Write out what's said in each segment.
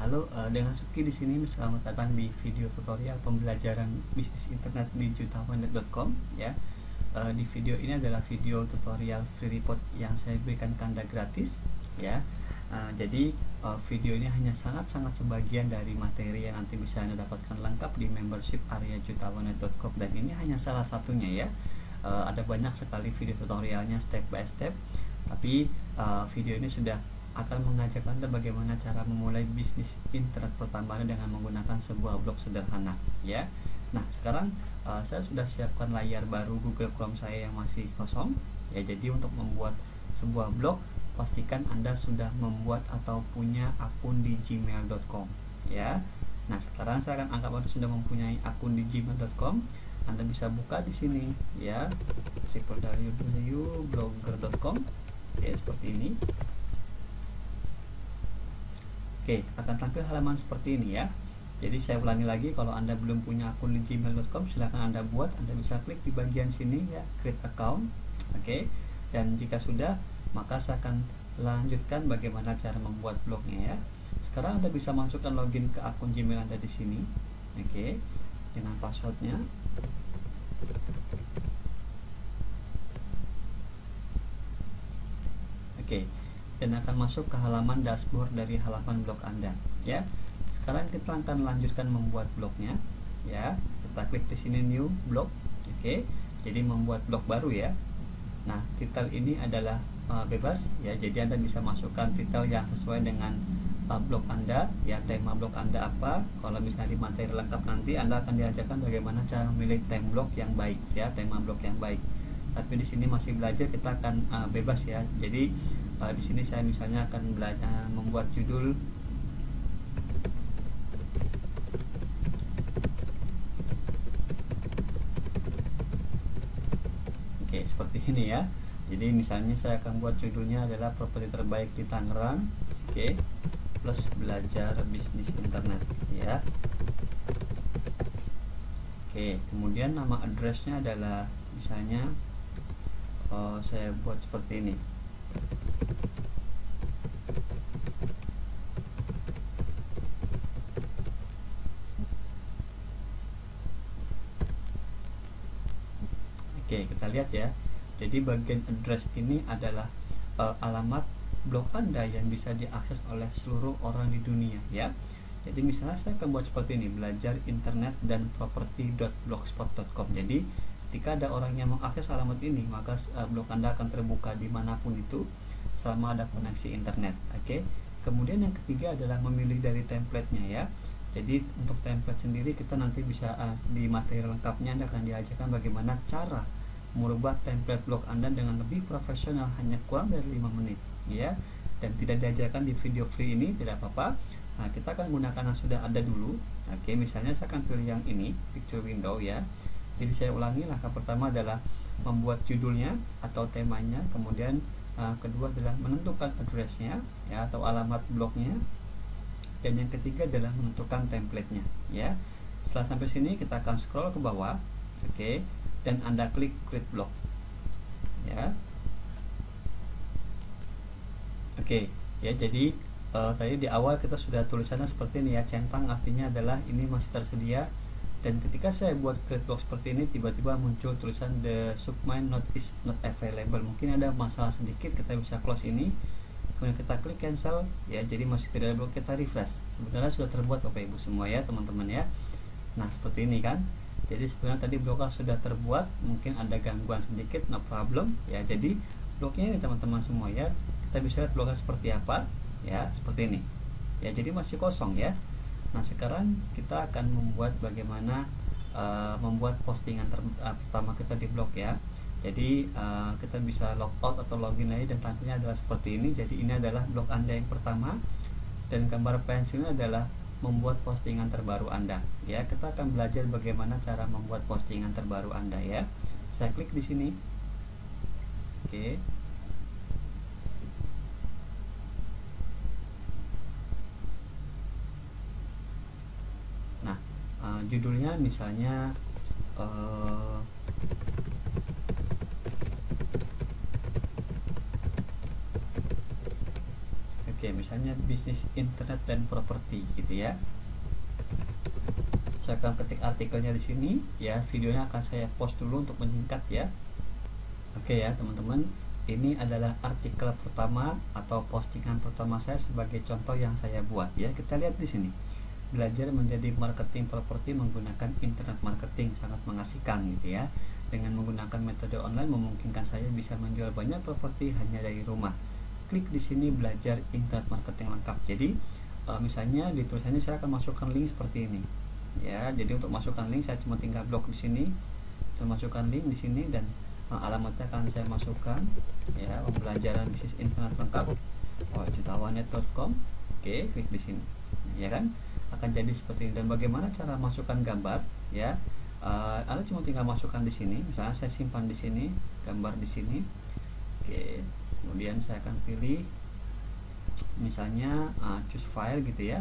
Halo, dengan Suki di sini. Selamat datang di video tutorial pembelajaran bisnis internet di jutawanet.com ya. Di video ini adalah video tutorial free report yang saya berikan ke Anda gratis ya. Jadi video ini hanya sangat-sangat sebagian dari materi yang nanti bisa Anda dapatkan lengkap di membership area jutawanet.com, dan ini hanya salah satunya ya. Ada banyak sekali video tutorialnya step by step, tapi video ini sudah akan mengajak Anda bagaimana cara memulai bisnis internet pertama dengan menggunakan sebuah blog sederhana ya. Nah, sekarang saya sudah siapkan layar baru Google Chrome saya yang masih kosong ya. Jadi untuk membuat sebuah blog, pastikan Anda sudah membuat atau punya akun di gmail.com ya. Nah, sekarang saya akan anggap Anda sudah mempunyai akun di gmail.com. Anda bisa buka di sini ya, www.blogger.com ya, seperti ini. Oke, akan tampil halaman seperti ini ya. Jadi saya ulangi lagi, kalau Anda belum punya akun di gmail.com, silahkan Anda buat. Anda bisa klik di bagian sini ya, create account. Oke, dan jika sudah, maka saya akan lanjutkan bagaimana cara membuat blognya ya. Sekarang Anda bisa masukkan login ke akun Gmail Anda di sini. Oke, dengan passwordnya. Oke, dan akan masuk ke halaman dashboard dari halaman blog Anda ya. Sekarang kita akan lanjutkan membuat blognya ya. Kita klik di sini new blog. Oke, jadi membuat blog baru ya. Nah, titel ini adalah bebas ya, jadi Anda bisa masukkan titel yang sesuai dengan blog Anda ya, tema blog Anda apa. Kalau misalnya di materi lengkap nanti Anda akan diajarkan bagaimana cara memilih tema blog yang baik ya, tema blog yang baik. Tapi di sini masih belajar, kita akan bebas ya. Jadi di sini saya misalnya akan belajar membuat judul seperti ini ya. Jadi misalnya saya akan buat judulnya adalah properti terbaik di Tangerang, plus belajar bisnis internet ya. Kemudian nama addressnya adalah misalnya saya buat seperti ini. Kita lihat ya. Jadi bagian address ini adalah alamat blog Anda yang bisa diakses oleh seluruh orang di dunia ya. Jadi misalnya saya akan buat seperti ini, belajar internet dan property.blogspot.com. Jadi ketika ada orang yang mengakses alamat ini, maka blog Anda akan terbuka dimanapun itu selama ada koneksi internet. Kemudian yang ketiga adalah memilih dari template-nya ya. Jadi untuk template sendiri kita nanti bisa di materi lengkapnya Anda akan diajarkan bagaimana cara merubah template blog Anda dengan lebih profesional, hanya kurang dari 5 menit ya. Dan tidak diajarkan di video free ini, tidak apa-apa. Nah, kita akan gunakan yang sudah ada dulu. Misalnya saya akan pilih yang ini, picture window ya. Jadi saya ulangi, langkah pertama adalah membuat judulnya atau temanya, kemudian kedua adalah menentukan addressnya ya, atau alamat blognya, dan yang ketiga adalah menentukan template-nya ya. Setelah sampai sini kita akan scroll ke bawah, dan Anda klik create blog ya. Ya, jadi tadi di awal kita sudah tulisannya seperti ini ya, centang artinya adalah ini masih tersedia. Dan ketika saya buat create blog seperti ini, tiba-tiba muncul tulisan the subdomain not is not available. Mungkin ada masalah sedikit, kita bisa close ini, kemudian kita klik cancel ya. Jadi masih tidak ada blog, kita refresh. Sebenarnya sudah terbuat Bapak Ibu semua ya, teman-teman ya. Nah, seperti ini kan. Jadi sebenarnya tadi blognya sudah terbuat, mungkin ada gangguan sedikit, no problem ya. Jadi blognya ini teman-teman semua ya, kita bisa lihat blognya seperti apa ya, seperti ini ya. Jadi masih kosong ya. Nah, sekarang kita akan membuat bagaimana membuat postingan pertama kita di blog ya. Jadi kita bisa logout atau login lagi, dan tampilnya adalah seperti ini. Jadi ini adalah blog Anda yang pertama, dan gambar pensilnya adalah membuat postingan terbaru Anda ya. Kita akan belajar bagaimana cara membuat postingan terbaru Anda ya. Saya klik di sini. Nah, judulnya misalnya Oke, misalnya bisnis internet dan properti gitu ya. Saya akan ketik artikelnya di sini ya, videonya akan saya post dulu untuk menyingkat ya. Oke ya teman-teman, ini adalah artikel pertama atau postingan pertama saya sebagai contoh yang saya buat ya. Kita lihat di sini. Belajar menjadi marketing properti menggunakan internet marketing, sangat mengasihkan gitu ya. Dengan menggunakan metode online memungkinkan saya bisa menjual banyak properti hanya dari rumah. Klik di sini belajar internet marketing lengkap. Jadi misalnya di tulisannya saya akan masukkan link seperti ini ya. Jadi untuk masukkan link saya cuma tinggal blok di sini, saya masukkan link di sini dan alamatnya akan saya masukkan ya, pembelajaran bisnis internet lengkap jutawanet.com. Oke, klik di sini ya kan, akan jadi seperti ini. Dan bagaimana cara masukkan gambar ya, Anda cuma tinggal masukkan di sini. Misalnya saya simpan di sini gambar di sini. Oke, kemudian saya akan pilih misalnya choose file gitu ya.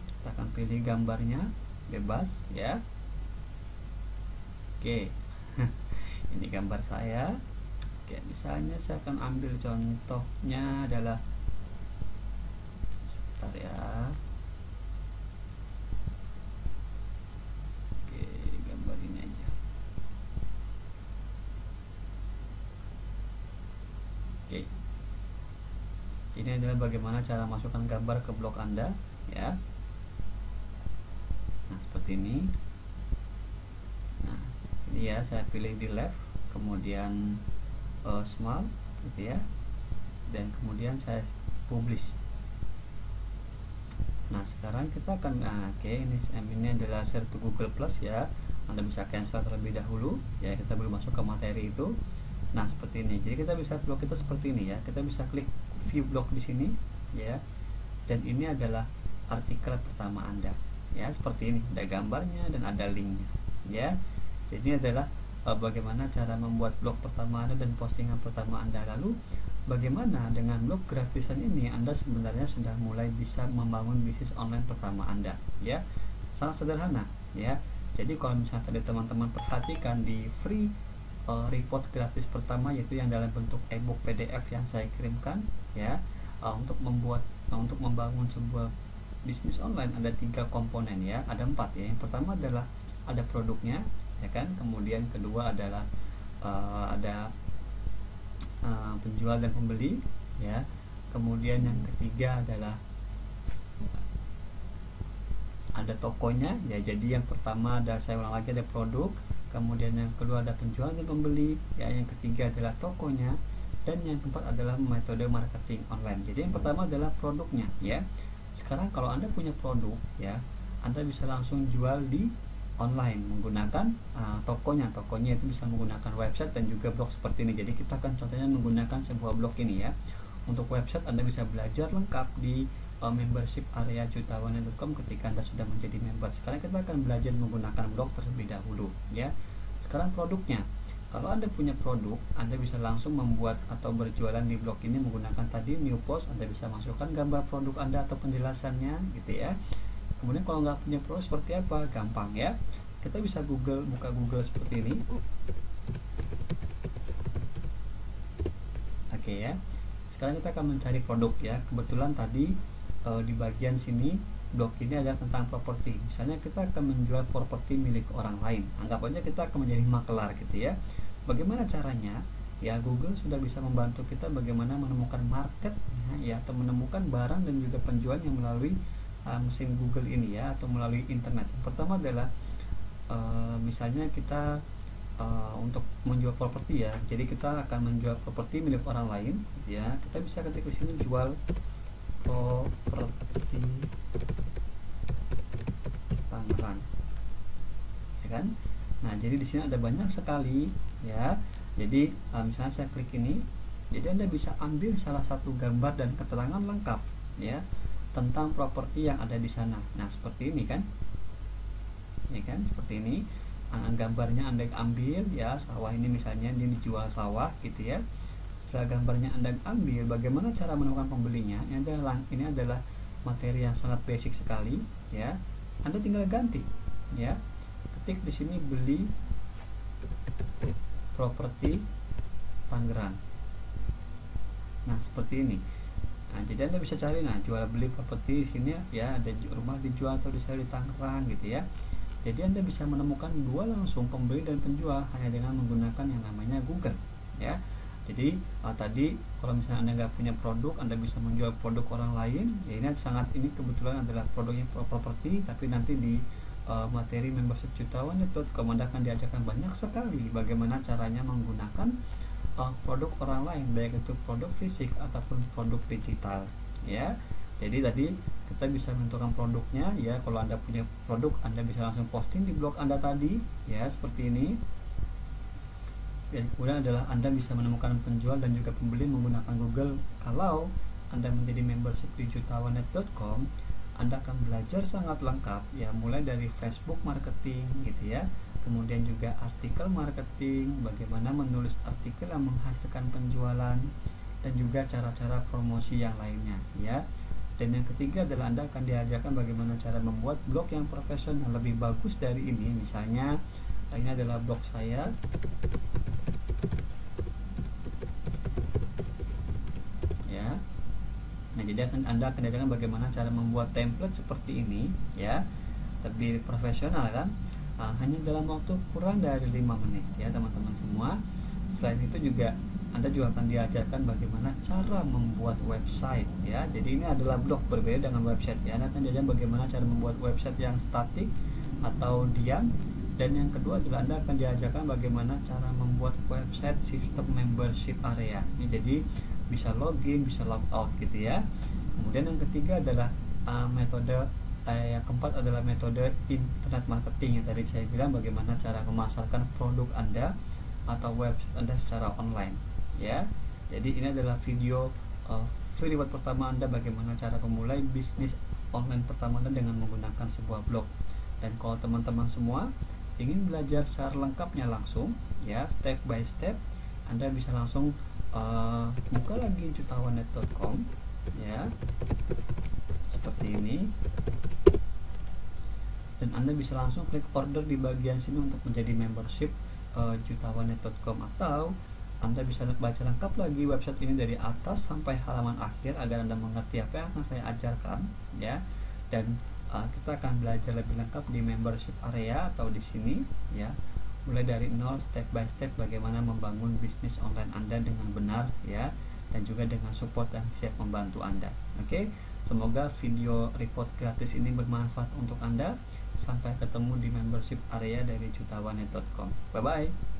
Kita akan pilih gambarnya bebas ya. Oke. Ini gambar saya. Oke, misalnya saya akan ambil contohnya adalah, sebentar ya. Oke, gambar ini aja. Oke, ini adalah bagaimana cara masukkan gambar ke blog Anda ya. Nah, seperti ini. Nah, ini ya, saya pilih di left, kemudian small gitu ya, dan kemudian saya publish. Nah, sekarang kita akan oke, ini adalah share to Google Plus ya. Anda bisa cancel terlebih dahulu ya, kita belum masuk ke materi itu. Nah, seperti ini. Jadi kita bisa blog kita seperti ini ya. Kita bisa klik view blog di sini ya. Dan ini adalah artikel pertama Anda ya, seperti ini. Ada gambarnya dan ada linknya ya. Jadi ini adalah bagaimana cara membuat blog pertama Anda dan postingan pertama Anda. Lalu bagaimana dengan blog gratisan ini Anda sebenarnya sudah mulai bisa membangun bisnis online pertama Anda ya. Sangat sederhana ya. Jadi kalau misalnya tadi teman-teman perhatikan di free report gratis pertama, yaitu yang dalam bentuk ebook PDF yang saya kirimkan ya, untuk membangun sebuah bisnis online ada 3 komponen ya, ada 4 ya. Yang pertama adalah ada produknya ya kan, kemudian kedua adalah ada penjual dan pembeli ya, kemudian yang ketiga adalah ada tokonya ya. Jadi yang pertama ada, saya ulang lagi, ada produk, kemudian yang kedua ada penjual dan pembeli ya, yang ketiga adalah tokonya, dan yang keempat adalah metode marketing online. Jadi yang pertama adalah produknya ya. Sekarang kalau Anda punya produk ya, Anda bisa langsung jual di online menggunakan tokonya itu bisa menggunakan website dan juga blog seperti ini. Jadi kita akan contohnya menggunakan sebuah blog ini ya. Untuk website Anda bisa belajar lengkap di membership area jutawanet.com ketika Anda sudah menjadi member. Sekarang kita akan belajar menggunakan blog terlebih dahulu ya. Sekarang produknya, kalau Anda punya produk, Anda bisa langsung membuat atau berjualan di blog ini menggunakan tadi new post. Anda bisa masukkan gambar produk Anda atau penjelasannya gitu ya. Kemudian kalau nggak punya produk seperti apa, gampang ya, kita bisa buka Google seperti ini. Oke ya, sekarang kita akan mencari produk ya. Kebetulan tadi di bagian sini blog ini adalah tentang properti. Misalnya kita akan menjual properti milik orang lain, anggap aja kita akan menjadi makelar gitu ya. Bagaimana caranya ya? Google sudah bisa membantu kita bagaimana menemukan market ya, atau menemukan barang dan juga penjual yang melalui mesin Google ini ya, atau melalui internet. Pertama adalah misalnya kita untuk menjual properti ya. Jadi kita akan menjual properti milik orang lain ya. Kita bisa ketik di sini jual properti Tangerang ya kan. Nah, jadi di sini ada banyak sekali ya. Jadi misalnya saya klik ini, jadi Anda bisa ambil salah satu gambar dan keterangan lengkap ya tentang properti yang ada di sana. Nah, seperti ini kan, ya kan, seperti ini. Gambarnya Anda ambil ya, sawah ini misalnya ini dijual sawah gitu ya. Setelah gambarnya Anda ambil, bagaimana cara menemukan pembelinya? Ini adalah materi yang sangat basic sekali ya. Anda tinggal ganti ya, ketik di sini beli properti Tangerang. Nah, seperti ini. Nah, jadi Anda bisa cari, nah, jual beli properti di sini ya, ada rumah dijual atau disewa di Tangerang gitu ya. Jadi Anda bisa menemukan dua langsung pembeli dan penjual hanya dengan menggunakan yang namanya Google ya. Jadi tadi kalau misalnya Anda nggak punya produk, Anda bisa menjual produk orang lain. Ya ini sangat, ini kebetulan adalah produknya properti, tapi nanti di materi membership jutawan.com Anda akan diajarkan banyak sekali bagaimana caranya menggunakan produk orang lain, baik itu produk fisik ataupun produk digital ya. Jadi tadi kita bisa menentukan produknya ya. Kalau Anda punya produk, Anda bisa langsung posting di blog Anda tadi ya, seperti ini. Dan kemudian adalah Anda bisa menemukan penjual dan juga pembeli menggunakan Google. Kalau Anda menjadi membership di jutawan.com, Anda akan belajar sangat lengkap ya, mulai dari Facebook marketing gitu ya, kemudian juga artikel marketing, bagaimana menulis artikel yang menghasilkan penjualan, dan juga cara-cara promosi yang lainnya ya. Dan yang ketiga adalah Anda akan diajarkan bagaimana cara membuat blog yang profesional lebih bagus dari ini. Misalnya ini adalah blog saya ya. Nah, jadi Anda akan diajarkan bagaimana cara membuat template seperti ini ya, lebih profesional kan. Hanya dalam waktu kurang dari 5 menit ya teman-teman semua. Selain itu juga Anda juga akan diajarkan bagaimana cara membuat website ya. Jadi ini adalah blog, berbeda dengan website ya. Anda akan diajarkan bagaimana cara membuat website yang statik atau diam. Dan yang kedua adalah Anda akan diajarkan bagaimana cara membuat website sistem membership area. Ini jadi bisa login, bisa logout gitu ya. Kemudian yang ketiga adalah metode yang keempat adalah metode internet marketing yang tadi saya bilang, bagaimana cara memasarkan produk Anda atau website Anda secara online ya. Jadi ini adalah video free reward pertama Anda, bagaimana cara memulai bisnis online pertama Anda dengan menggunakan sebuah blog. Dan kalau teman-teman semua ingin belajar secara lengkapnya langsung ya, step by step, Anda bisa langsung buka lagi jutawan.com ya, seperti ini, dan Anda bisa langsung klik order di bagian sini untuk menjadi membership jutawan.com, atau Anda bisa baca lengkap lagi website ini dari atas sampai halaman akhir agar Anda mengerti apa yang akan saya ajarkan ya. Dan kita akan belajar lebih lengkap di membership area atau di sini ya, mulai dari nol, step by step, bagaimana membangun bisnis online Anda dengan benar ya, dan juga dengan support yang siap membantu Anda. Oke, semoga video report gratis ini bermanfaat untuk Anda. Sampai ketemu di membership area dari jutawan.com. Bye bye.